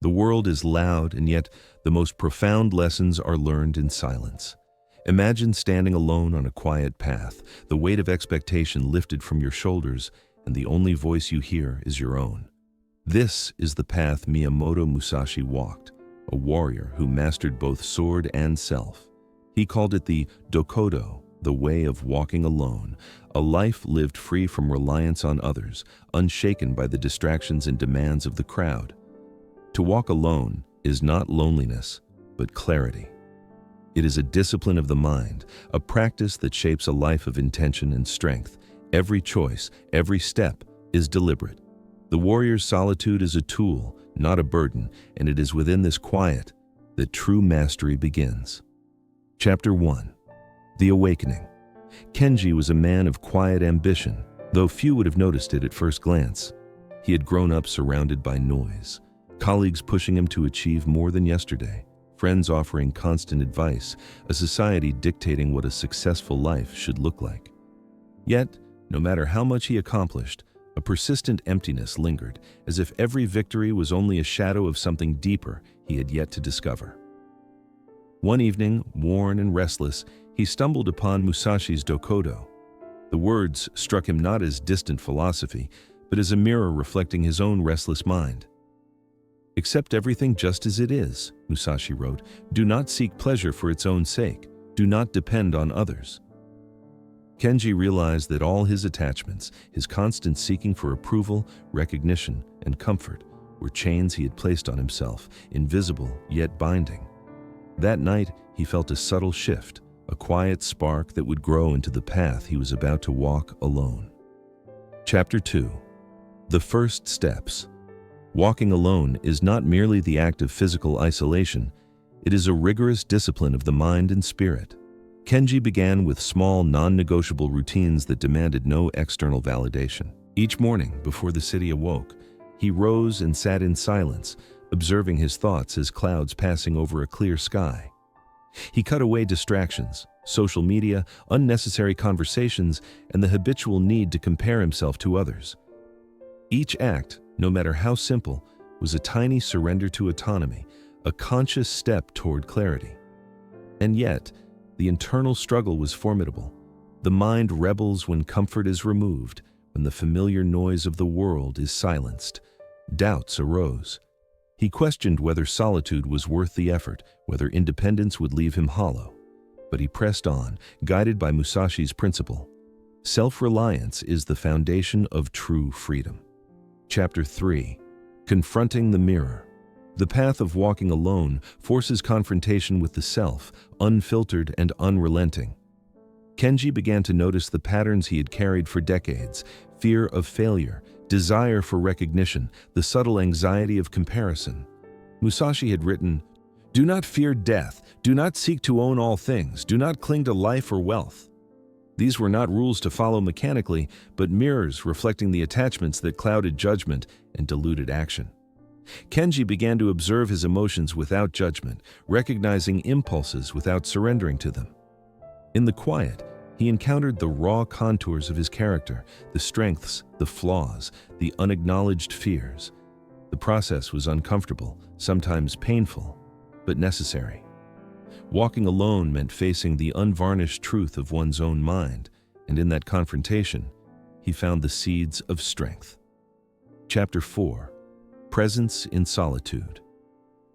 The world is loud, and yet the most profound lessons are learned in silence. Imagine standing alone on a quiet path, the weight of expectation lifted from your shoulders, and the only voice you hear is your own. This is the path Miyamoto Musashi walked, a warrior who mastered both sword and self. He called it the Dokkodo, the way of walking alone, a life lived free from reliance on others, unshaken by the distractions and demands of the crowd. To walk alone is not loneliness, but clarity. It is a discipline of the mind, a practice that shapes a life of intention and strength. Every choice, every step is deliberate. The warrior's solitude is a tool, not a burden, and it is within this quiet that true mastery begins. Chapter 1. The Awakening. Kenji was a man of quiet ambition, though few would have noticed it at first glance. He had grown up surrounded by noise, colleagues pushing him to achieve more than yesterday, friends offering constant advice, a society dictating what a successful life should look like. Yet, no matter how much he accomplished, a persistent emptiness lingered, as if every victory was only a shadow of something deeper he had yet to discover. One evening, worn and restless, he stumbled upon Musashi's Dokkodo. The words struck him not as distant philosophy, but as a mirror reflecting his own restless mind. "Accept everything just as it is," Musashi wrote. "Do not seek pleasure for its own sake. Do not depend on others." Kenji realized that all his attachments, his constant seeking for approval, recognition, and comfort, were chains he had placed on himself, invisible yet binding. That night, he felt a subtle shift, a quiet spark that would grow into the path he was about to walk alone. Chapter 2. The First Steps. Walking alone is not merely the act of physical isolation, it is a rigorous discipline of the mind and spirit. Kenji began with small, non-negotiable routines that demanded no external validation. Each morning, before the city awoke, he rose and sat in silence, observing his thoughts as clouds passing over a clear sky. He cut away distractions, social media, unnecessary conversations, and the habitual need to compare himself to others. Each act, no matter how simple, was a tiny surrender to autonomy, a conscious step toward clarity. And yet, the internal struggle was formidable. The mind rebels when comfort is removed, when the familiar noise of the world is silenced. Doubts arose. He questioned whether solitude was worth the effort, whether independence would leave him hollow. But he pressed on, guided by Musashi's principle. Self-reliance is the foundation of true freedom. Chapter 3. Confronting the Mirror. The path of walking alone forces confrontation with the self, unfiltered and unrelenting. Kenji began to notice the patterns he had carried for decades: fear of failure, desire for recognition, the subtle anxiety of comparison. Musashi had written, "Do not fear death, do not seek to own all things, do not cling to life or wealth." These were not rules to follow mechanically, but mirrors reflecting the attachments that clouded judgment and diluted action. Kenji began to observe his emotions without judgment, recognizing impulses without surrendering to them. In the quiet, he encountered the raw contours of his character, the strengths, the flaws, the unacknowledged fears. The process was uncomfortable, sometimes painful, but necessary. Walking alone meant facing the unvarnished truth of one's own mind, and in that confrontation, he found the seeds of strength. Chapter 4. Presence in Solitude.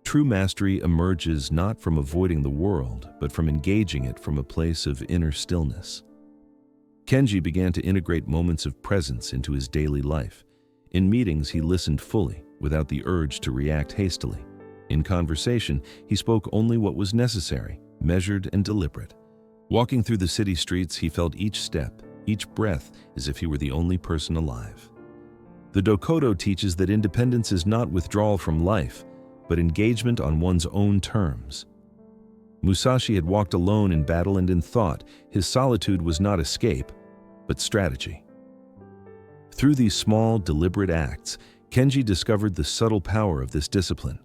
True mastery emerges not from avoiding the world, but from engaging it from a place of inner stillness. Kenji began to integrate moments of presence into his daily life. In meetings, he listened fully, without the urge to react hastily. In conversation, he spoke only what was necessary, measured and deliberate. Walking through the city streets, he felt each step, each breath, as if he were the only person alive. The Dokkodo teaches that independence is not withdrawal from life, but engagement on one's own terms. Musashi had walked alone in battle and in thought. His solitude was not escape, but strategy. Through these small, deliberate acts, Kenji discovered the subtle power of this discipline: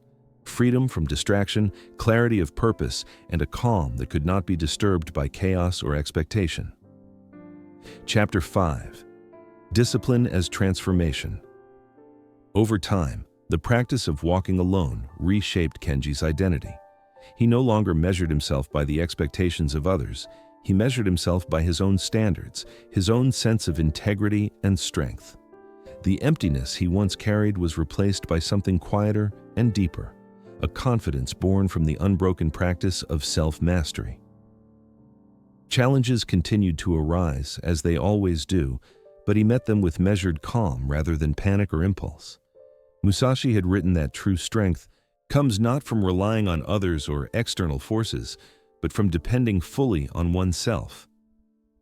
freedom from distraction, clarity of purpose, and a calm that could not be disturbed by chaos or expectation. Chapter 5. Discipline as Transformation. Over time, The practice of walking alone reshaped Kenji's identity. He no longer measured himself by the expectations of others. He measured himself by his own standards, his own sense of integrity and strength. The emptiness he once carried was replaced by something quieter and deeper, a confidence born from the unbroken practice of self-mastery. Challenges continued to arise, as they always do, but he met them with measured calm rather than panic or impulse. Musashi had written that true strength comes not from relying on others or external forces, but from depending fully on oneself.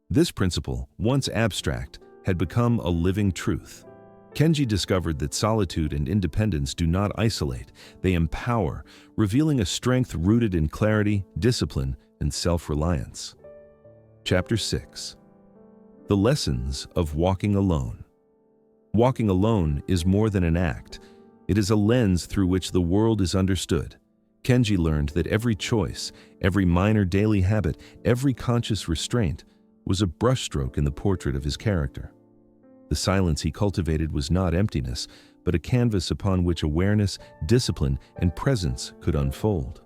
This principle, once abstract, had become a living truth. Kenji discovered that solitude and independence do not isolate, they empower, revealing a strength rooted in clarity, discipline, and self-reliance. Chapter 6. The Lessons of Walking Alone. Walking alone is more than an act. It is a lens through which the world is understood. Kenji learned that every choice, every minor daily habit, every conscious restraint was a brushstroke in the portrait of his character. The silence he cultivated was not emptiness, but a canvas upon which awareness, discipline, and presence could unfold.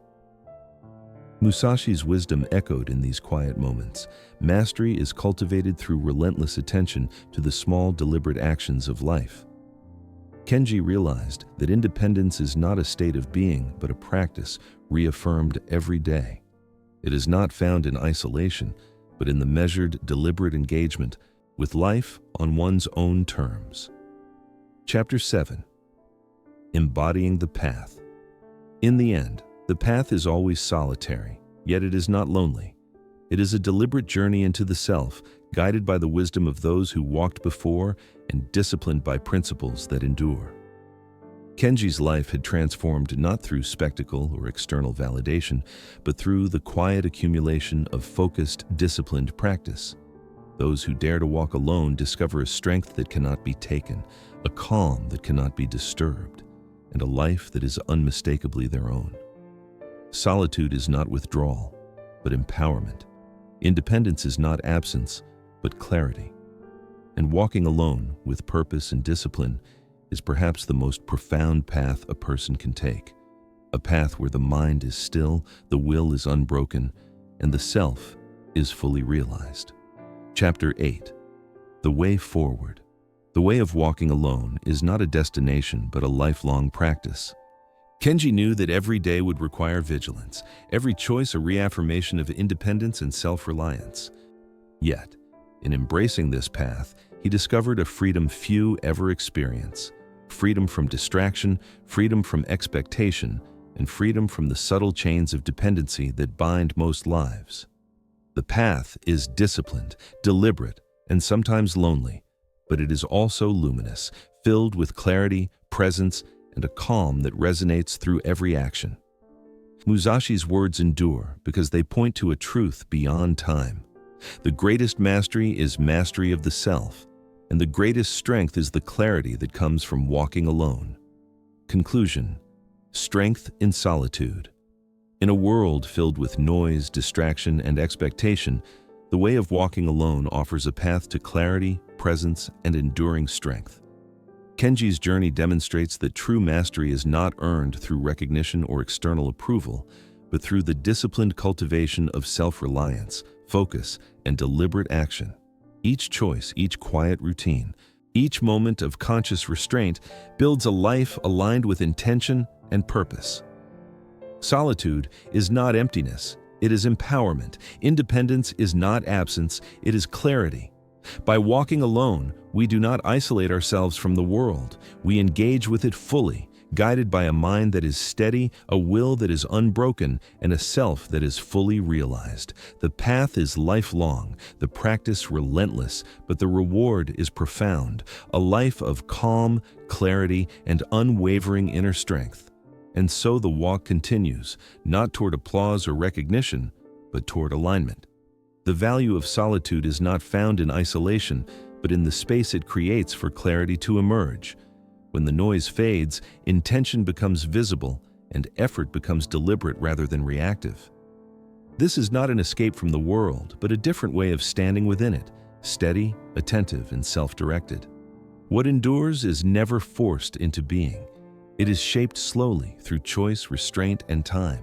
Musashi's wisdom echoed in these quiet moments. Mastery is cultivated through relentless attention to the small, deliberate actions of life. Kenji realized that independence is not a state of being, but a practice reaffirmed every day. It is not found in isolation, but in the measured, deliberate engagement with life on one's own terms. Chapter 7. Embodying the Path. In the end, the path is always solitary, yet it is not lonely. It is a deliberate journey into the self, guided by the wisdom of those who walked before and disciplined by principles that endure. Kenji's life had transformed not through spectacle or external validation, but through the quiet accumulation of focused, disciplined practice. Those who dare to walk alone discover a strength that cannot be taken, a calm that cannot be disturbed, and a life that is unmistakably their own. Solitude is not withdrawal, but empowerment. Independence is not absence, but clarity. And walking alone with purpose and discipline is perhaps the most profound path a person can take. A path where the mind is still, the will is unbroken, and the self is fully realized. Chapter 8. The Way Forward. The way of walking alone is not a destination, but a lifelong practice. Kenji knew that every day would require vigilance, every choice a reaffirmation of independence and self-reliance. Yet, in embracing this path, he discovered a freedom few ever experience. Freedom from distraction, freedom from expectation, and freedom from the subtle chains of dependency that bind most lives. The path is disciplined, deliberate, and sometimes lonely, but it is also luminous, filled with clarity, presence, and a calm that resonates through every action. Musashi's words endure because they point to a truth beyond time. The greatest mastery is mastery of the self, and the greatest strength is the clarity that comes from walking alone. Conclusion. Strength in solitude. In a world filled with noise, distraction, and expectation, the way of walking alone offers a path to clarity, presence, and enduring strength. Kenji's journey demonstrates that true mastery is not earned through recognition or external approval, but through the disciplined cultivation of self-reliance, focus, and deliberate action. Each choice, each quiet routine, each moment of conscious restraint builds a life aligned with intention and purpose. Solitude is not emptiness, it is empowerment. Independence is not absence, it is clarity. By walking alone, we do not isolate ourselves from the world. We engage with it fully, guided by a mind that is steady, a will that is unbroken, and a self that is fully realized. The path is lifelong, the practice relentless, but the reward is profound, a life of calm, clarity, and unwavering inner strength. And so the walk continues, not toward applause or recognition, but toward alignment. The value of solitude is not found in isolation, but in the space it creates for clarity to emerge. When the noise fades, intention becomes visible, and effort becomes deliberate rather than reactive. This is not an escape from the world, but a different way of standing within it, steady, attentive, and self-directed. What endures is never forced into being. It is shaped slowly through choice, restraint, and time,